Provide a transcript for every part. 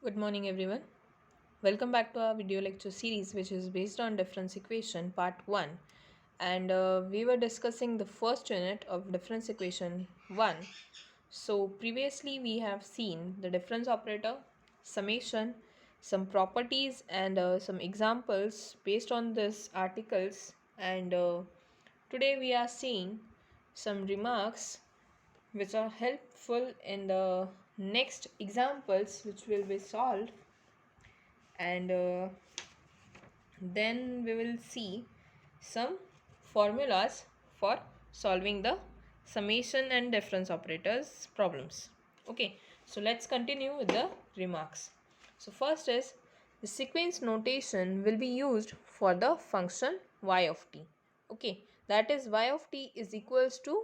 Good morning everyone. Welcome back to our video lecture series which is based on difference equation part 1 and we were discussing the first unit of difference equation 1. So previously we have seen the difference operator, summation, some properties and some examples based on this articles and today we are seeing some remarks which are helpful in the next examples which will be solved and then we will see some formulas for solving the summation and difference operators problems. Okay, so let's continue with the remarks. So first is the sequence notation will be used for the function y of t. Okay, that is y of t is equals to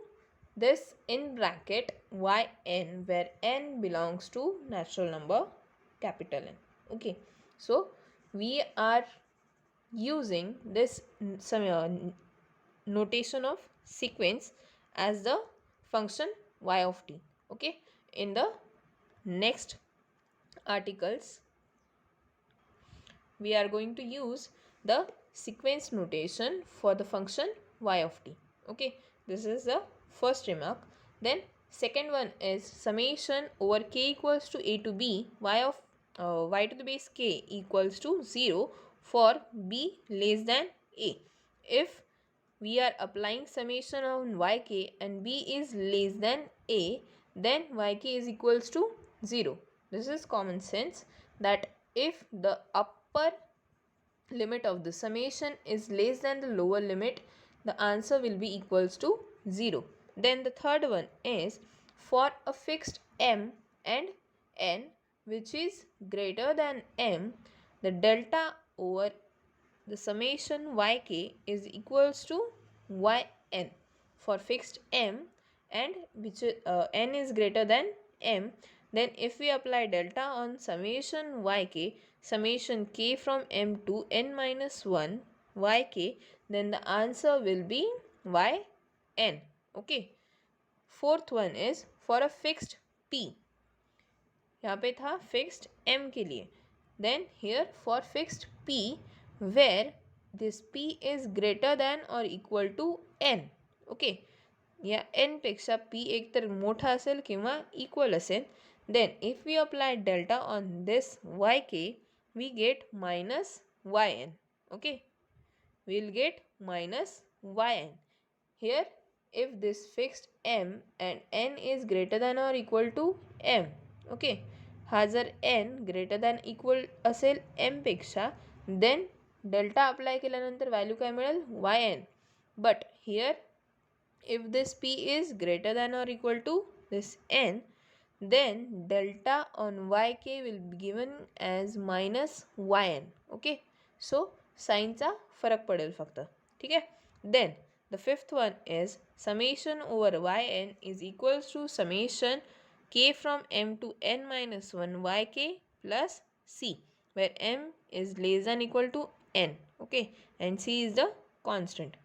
this in bracket yn where n belongs to natural number capital N. Okay, so we are using this notation of sequence as the function y of t. Okay, in the next articles we are going to use the sequence notation for the function y of t. Okay, this is the first remark. Then second one is summation over k equals to a to b y of y to the base k equals to 0 for b less than a. If we are applying summation on yk and b is less than a, then yk is equals to 0. This is common sense that if the upper limit of the summation is less than the lower limit, the answer will be equals to 0. Then the third one is for a fixed m and n which is greater than m, the delta over the summation yk is equals to yn for fixed m and which n is greater than m. Then if we apply delta on summation yk, summation k from m to n minus 1 yk, then the answer will be yn. Okay, fourth one is for a fixed p. यहाँ पे था fixed m के लिए. Then here for fixed p where this p is greater than or equal to n. Okay, या n पेक्षा p एकतर मोठा असेल किंवा equal असेल. Then if we apply delta on this yk, we get minus yn. Okay, we'll get minus yn. Here if this fixed m and n is greater than or equal to m. Okay, हा जर n greater than equal असेल m पेक्षा, then delta apply केल्यानंतर value काय मिळेल yn. But here if this p is greater than or equal to this n, then delta on yk will be given as minus yn. Okay, so साईनचा फरक पडेल फक्त. ठीक आहे. Then the fifth one is summation over yn is equals to summation k from m to n minus 1 yk plus c, where m is less than equal to n. Okay, and c is the constant.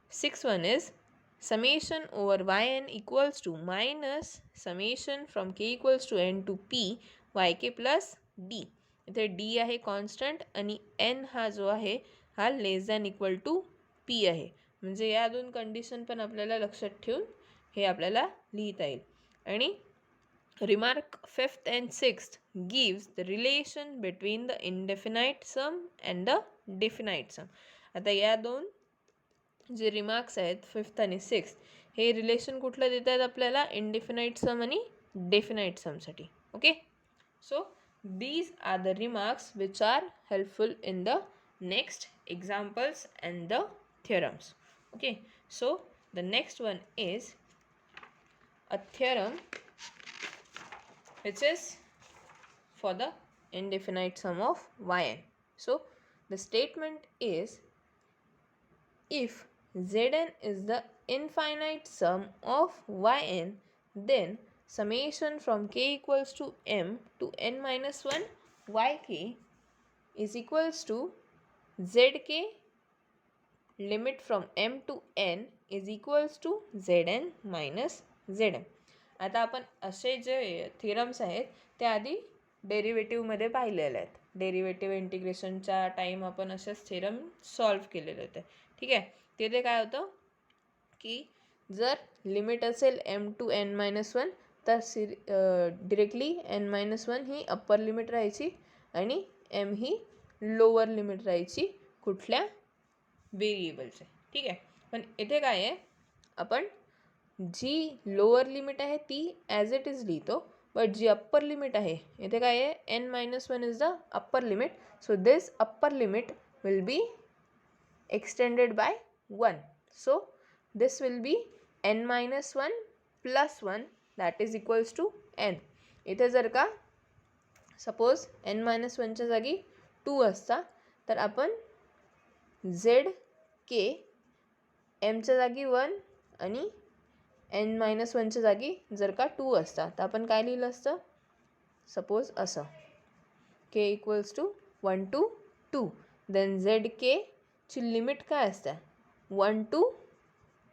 Sixth one is summation over yn equals to minus summation from k equals to n to p yk plus d. इथे d आहे constant आणि n हा जो आहे हा less than equal to p आहे. म्हणजे या दोन कंडिशन पण आपल्याला लक्षात ठेवून हे आपल्याला लिहिता येईल. आणि remark 5th and 6th gives the relation between the indefinite sum and the definite sum. आता या दोन जे रिमार्क्स आहेत 5th आणि 6th हे रिलेशन कुठलं देत आहेत आपल्याला इंडिफिनाइट सम आणि डेफिनाइट समसाठी. Okay, so these are the remarks which are helpful in the next examples and the theorems. Okay, so the next one is a theorem which is for the indefinite sum of yn. So the statement is if zn is the infinite sum of yn, then summation from k equals to m to n minus 1 yk is equals to zk limit from m to n is equals to zn minus zm. आता आपण असे जे थिरम्स आहेत ते आधी डेरिव्हेटिव्हमध्ये पाहिलेले आहेत. Derivative इंटिग्रेशनच्या time आपण असेच थेरम सॉल्व केलेले होते. ठीक आहे. तिथे काय होतं की जर लिमिट असेल m टू n-1 तर डिरेक्टली n-1 ही अप्पर लिमिट राहायची आणि m ही लोअर लिमिट राहायची कुठल्या व्हेरिएबलचे. ठीक आहे. पण इथे काय आहे, आपण जी लोअर लिमिट आहे ती ॲज इट इज लिहितो, बट जी अप्पर लिमिट आहे इथे काय आहे, n-1 is the upper limit. So this upper limit will be extended by 1. So this will be n-1 plus 1 that is equals to n. इथे जर का suppose n-1 च्या जागी 2 असता तर आपण k m च्या जागी 1 आणि n-1 च्या जागी जर का 2 असता तर आपण काय लिहिलं असतं, सपोज असं k equals to 1 to 2. Then ची लिमिट काय असते 1 to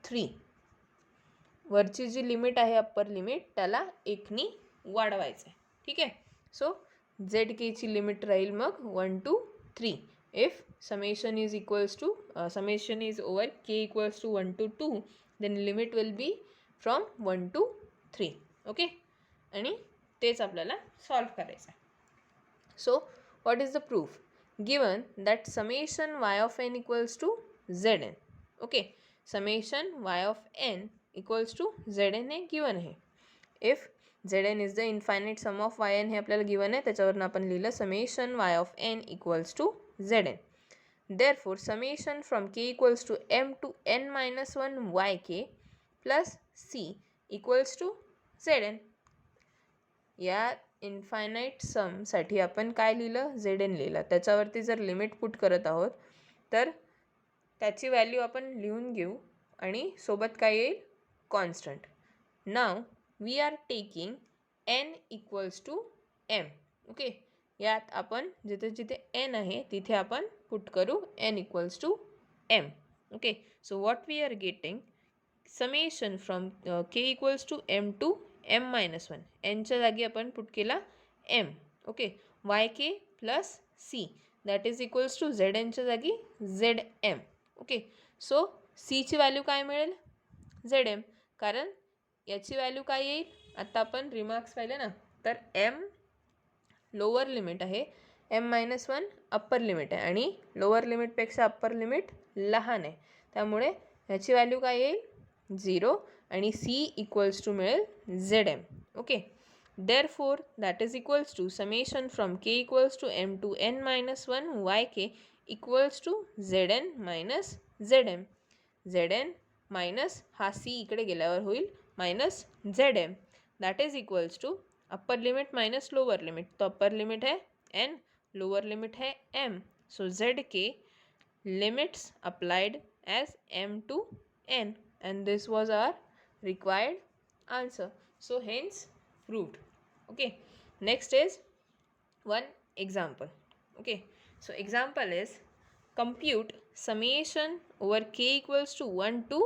3. वरची जी लिमिट आहे अप्पर लिमिट त्याला 1 नी वाढवायचं आहे. ठीक आहे. सो ची limit Raheel mug 1 to 3. If summation is over k equals to 1 to 2 then limit will be from 1 to 3. Okay. आणि तेच आपल्याला सॉल्व करायचं आहे. सो what is the proof? Given that summation y of n equals to zn. Okay, summation y of n equals to zn hey given आहे. If zn is the infinite sum of yn हे आपल्याला given आहे, त्याच्यावरून आपण लिहिलं summation y of n equals to zn. Therefore summation from k equals to m to n-1 yk plus c equals to zn. या infinite समसाठी आपण काय लिहिलं, zn लिहिलं. त्याच्यावरती जर लिमिट पुट करत आहोत तर त्याची व्हॅल्यू आपण लिहून घेऊ आणि सोबत काय येईल, constant. Now we are taking n equals to m. Okay. यात आपण जिथे जिथे n आहे तिथे आपण पुट करू n equals to m. Okay. So what we are getting, summation from k equals to m to m-1. nच्या जागी आपण पुट केला m. Okay. yk plus c that is equals to znच्या जागी zm. ओके. सो cची value काय मिळेल, zm. कारण याची व्हॅल्यू काय येईल, आता आपण रिमार्क्स पाहिले ना, तर m लोअर लिमिट आहे, m-1 अप्पर लिमिट आहे आणि लोअर लिमिटपेक्षा अप्पर लिमिट लहान आहे. त्यामुळे याची व्हॅल्यू काय येईल, 0 आणि c इक्वल्स टू मिळेल zm. Okay. Therefore that is equals to summation from k equals to m to n-1 yk equals to zn minus zm. zn minus हा c इकडे गेल्यावर होईल minus zm. That is equals to upper limit minus lower limit. तो upper limit है n, lower limit है m. So zk limits applied as m to n, and this was our required answer. So hence proved. Okay. Next is one example. Okay. So example is compute summation over k equals to 1 to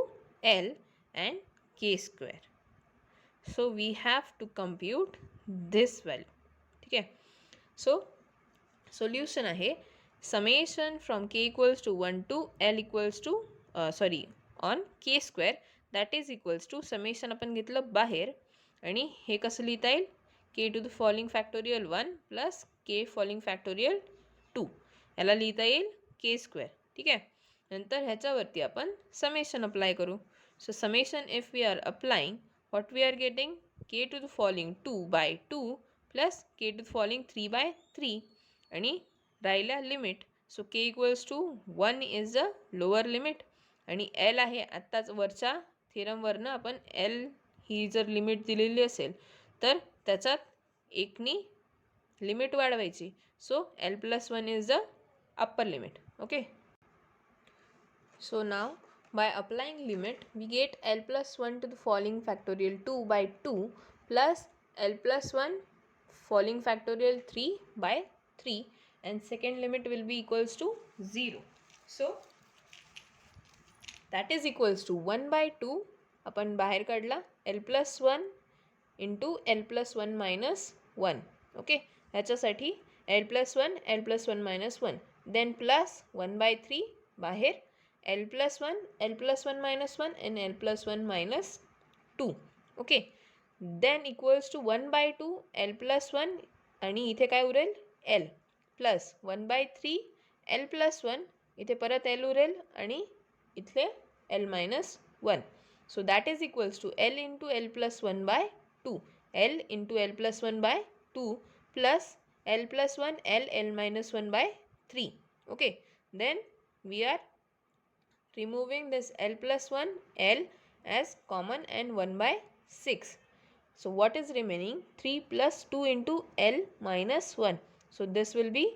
l and k square. So we have to compute this value. Okay. So solution आहे summation from k equals to 1 to l equals to on k square that is equals to summation आपण घेतलं बाहेर आणि हे कसं लिहिता येईल, k to the following factorial 1 plus k following factorial 2 याला लिहिता येईल k square. ठीक आहे. नंतर ह्याच्यावरती आपण summation अप्लाय करू. सो summation if we are applying, what we are getting, k to the following 2 by 2 plus k to the following 3 by 3 आणि राहिल्या limit. So k equals to 1 is the lower limit आणि l आहे, आत्ताच वरच्या थेरमवरनं आपण l ही जर limit दिलेली असेल तर त्याच्यात एकनी लिमिट वाढवायची. सो l plus 1 is the upper limit. Okay. So now by applying limit we get l plus 1 to the following factorial 2 by 2 plus l plus 1 following factorial 3 by 3 and second limit will be equals to 0. So that is equals to 1 by 2 आपण बाहेर काढला l plus 1 into l plus 1 minus 1. Okay. ह्याच्यासाठी L plus 1 L plus 1 minus 1 then plus 1 by 3 बाहेर L plus 1 L plus 1 minus 1 and L plus 1 minus 2 okay then equals to 1 by 2 L plus 1 आणि इथे काय उरेल L plus 1 by 3 L plus 1 इथे परत L उरेल आणि इथले L minus 1 so that is equals to L into L plus 1 by 2 L into L plus 1 by 2 plus L plus 1 L minus 1 by 3 okay then we are removing this L plus 1 L as common and 1 by 6 so what is remaining 3 plus 2 into L minus 1 so this will be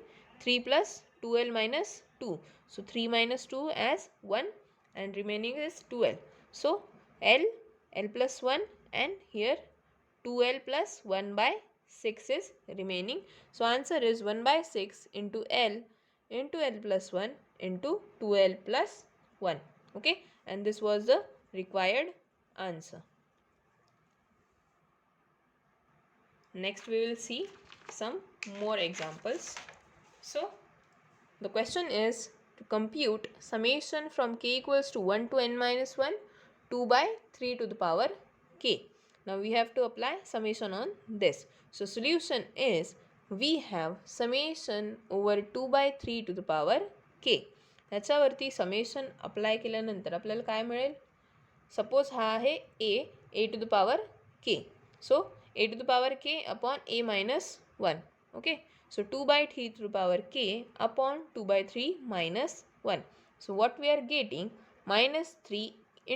3 plus 2L minus 2 so 3 minus 2 as 1 and remaining is 2L so L plus 1 and here 2L plus 1 by 6 is remaining so answer is 1 by 6 into L plus 1 into 2L plus 1 okay and this was the required answer. Next we will see some more examples. So the question is to compute summation from k equals to 1 to n minus 1 2 by 3 to the power k. Now we have to apply summation on this. So solution is we have summation over 2 by 3 to the power k. त्याच्यावरती summation apply केल्यानंतर आपल्याला काय मिळेल suppose हा आहे ए to the power के सो ए to the power के upon A minus 1 okay so 2 by 3 to the power k upon 2 by 3 minus 1 so what we are getting minus 3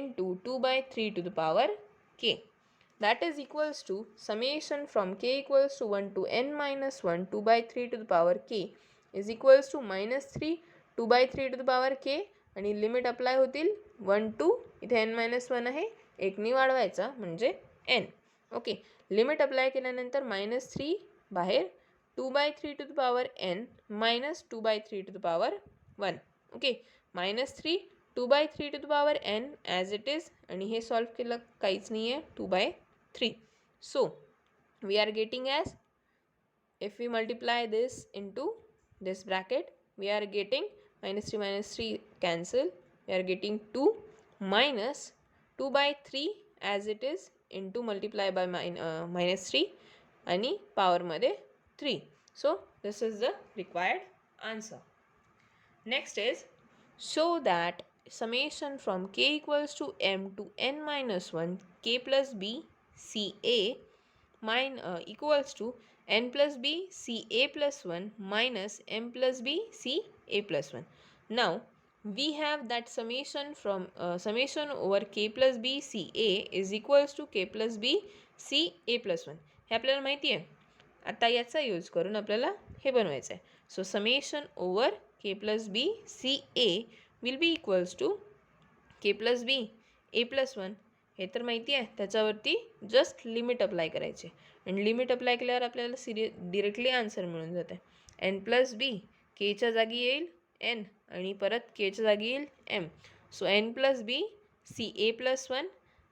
into 2 by 3 to the power k that is equals to summation from k equals to 1 to n minus 1 2 by 3 to the power k is equals to minus 3 2 by 3 to the power k आणि limit apply होतील 1 to इथे n minus 1 आहे एकनी वाढवायचा म्हणजे n okay limit apply केल्यानंतर minus 3 बाहेर 2 by 3 to the power n minus 2 by 3 to the power 1 okay minus 3 2 by 3 to the power n as it is आणि हे सॉल्व केलं काहीच नाही आहे 2 by 3 so we are getting as if we multiply this into this bracket we are getting minus 3 cancel we are getting 2 minus 2 by 3 as it is into multiply by minus 3 आणि power मध्ये 3 so this is the required answer. Next is show that summation from k equals to m to n minus 1 k plus b c a equals to n plus b c a plus 1 minus m plus b c a plus 1. Now we have that summation from summation over k plus b c a is equals to k plus b c a plus 1 हे आपल्याला माहिती आहे आता याचा use करून आपल्याला हे बनवायचं आहे so summation over k plus b c a will be equals to k plus b a plus 1 हे तर माहिती आहे त्याच्यावरती जस्ट लिमिट अप्लाय करायचे आणि लिमिट अप्लाय केल्यावर आपल्याला डिरेक्टली आन्सर मिळून जाते एन प्लस बी केच्या जागी येईल एन आणि परत केच्या जागी येईल m so n plus b c a plus 1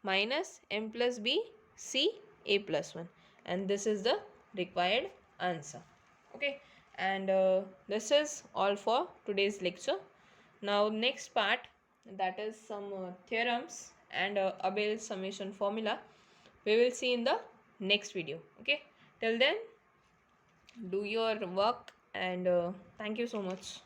minus m plus b c a plus 1 and this is the required answer okay and this is all for today's lecture. Now next part that is some theorems and Abel summation formula we will see in the next video okay till then do your work and thank you so much.